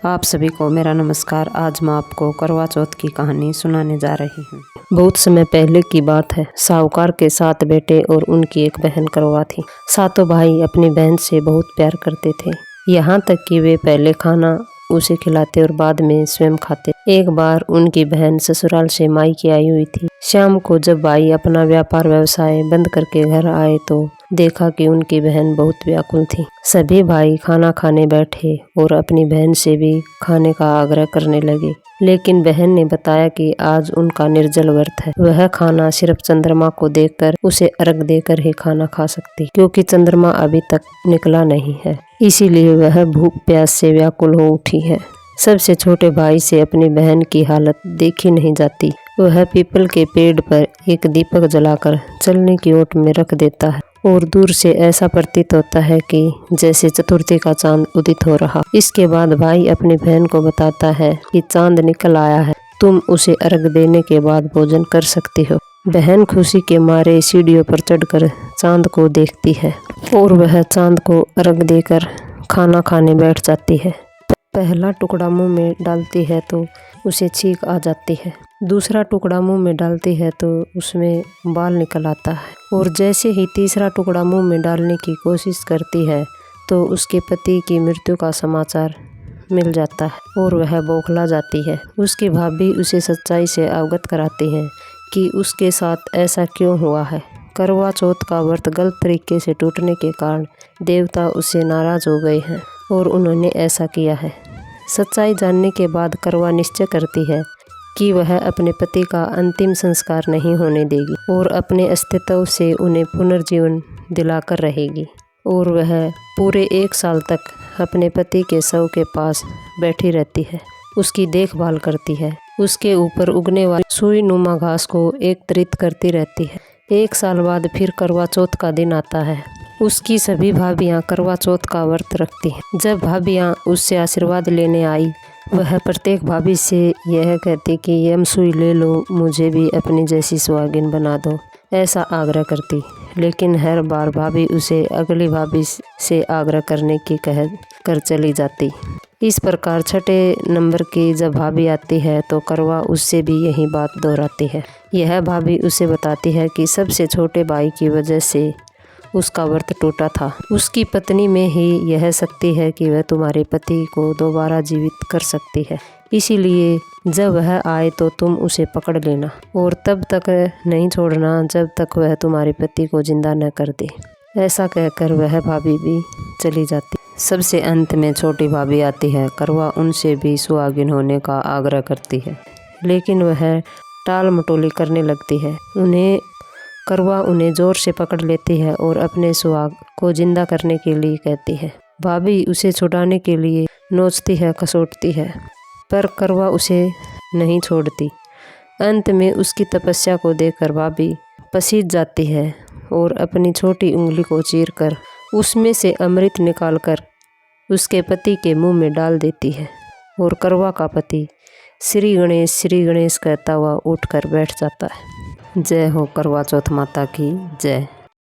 आप सभी को मेरा नमस्कार। आज मैं आपको करवा चौथ की कहानी सुनाने जा रही हूँ। बहुत समय पहले की बात है। साहूकार के 7 बेटे और उनकी एक बहन करवा थी। सातों भाई अपनी बहन से बहुत प्यार करते थे, यहाँ तक कि वे पहले खाना उसे खिलाते और बाद में स्वयं खाते। एक बार उनकी बहन ससुराल से मायके आई हुई थी। शाम को जब भाई अपना व्यापार व्यवसाय बंद करके घर आए तो देखा कि उनकी बहन बहुत व्याकुल थी। सभी भाई खाना खाने बैठे और अपनी बहन से भी खाने का आग्रह करने लगे, लेकिन बहन ने बताया कि आज उनका निर्जल व्रत है। वह खाना सिर्फ चंद्रमा को देखकर उसे अर्घ देकर ही खाना खा सकती, क्योंकि चंद्रमा अभी तक निकला नहीं है, इसीलिए वह भूख प्यास से व्याकुल हो उठी है। सबसे छोटे भाई से अपनी बहन की हालत देखी नहीं जाती। वह पीपल के पेड़ पर एक दीपक जलाकर चलने की ओट में रख देता है और दूर से ऐसा प्रतीत होता है कि जैसे चतुर्थी का चांद उदित हो रहा। इसके बाद भाई अपनी बहन को बताता है कि चांद निकल आया है, तुम उसे अर्घ देने के बाद भोजन कर सकती हो। बहन खुशी के मारे सीढ़ियों पर चढ़कर चांद को देखती है और वह चांद को अर्घ देकर खाना खाने बैठ जाती है। पहला टुकड़ा मुंह में डालती है तो उसे छींक आ जाती है। दूसरा टुकड़ा मुंह में डालती है तो उसमें बाल निकल आता है और जैसे ही तीसरा टुकड़ा मुंह में डालने की कोशिश करती है तो उसके पति की मृत्यु का समाचार मिल जाता है और वह बौखला जाती है। उसकी भाभी उसे सच्चाई से अवगत कराती है कि उसके साथ ऐसा क्यों हुआ है। करवा चौथ का व्रत गलत तरीके से टूटने के कारण देवता उससे नाराज हो गए हैं और उन्होंने ऐसा किया है। सच्चाई जानने के बाद करवा निश्चय करती है कि वह अपने पति का अंतिम संस्कार नहीं होने देगी और अपने अस्तित्व से उन्हें पुनर्जीवन दिलाकर रहेगी। और वह पूरे 1 साल तक अपने पति के शव के पास बैठी रहती है, उसकी देखभाल करती है, उसके ऊपर उगने वाली सुई नुमा घास को एकत्रित करती रहती है। 1 साल बाद फिर करवा चौथ का दिन आता है। उसकी सभी भाभियाँ करवा चौथ का व्रत रखती हैं। जब भाभियाँ उससे आशीर्वाद लेने आई, वह प्रत्येक भाभी से यह कहती कि यम सुई ले लो, मुझे भी अपनी जैसी सुहागिन बना दो, ऐसा आग्रह करती। लेकिन हर बार भाभी उसे अगली भाभी से आग्रह करने की कह कर चली जाती। इस प्रकार छठे नंबर की जब भाभी आती है तो करवा उससे भी यही बात दोहराती है। यह भाभी उसे बताती है कि सबसे छोटे भाई की वजह से उसका व्रत टूटा था। उसकी पत्नी में ही यह शक्ति है कि वह तुम्हारे पति को दोबारा जीवित कर सकती है, इसीलिए जब वह आए तो तुम उसे पकड़ लेना और तब तक नहीं छोड़ना जब तक वह तुम्हारे पति को जिंदा न कर दे। ऐसा कहकर वह भाभी भी चली जाती। सबसे अंत में छोटी भाभी आती है। करवा उनसे भी सुहागिन होने का आग्रह करती है, लेकिन वह टाल मटोली करने लगती है। करवा उन्हें जोर से पकड़ लेती है और अपने सुहाग को जिंदा करने के लिए कहती है। भाभी उसे छुड़ाने के लिए नोचती है, खसोटती है, पर करवा उसे नहीं छोड़ती। अंत में उसकी तपस्या को देखकर भाभी पसीज जाती है और अपनी छोटी उंगली को चीरकर उसमें से अमृत निकालकर उसके पति के मुंह में डाल देती है और करवा का पति श्री गणेश कहता हुआ उठकर बैठ जाता है। जय हो करवा चौथ माता की जय।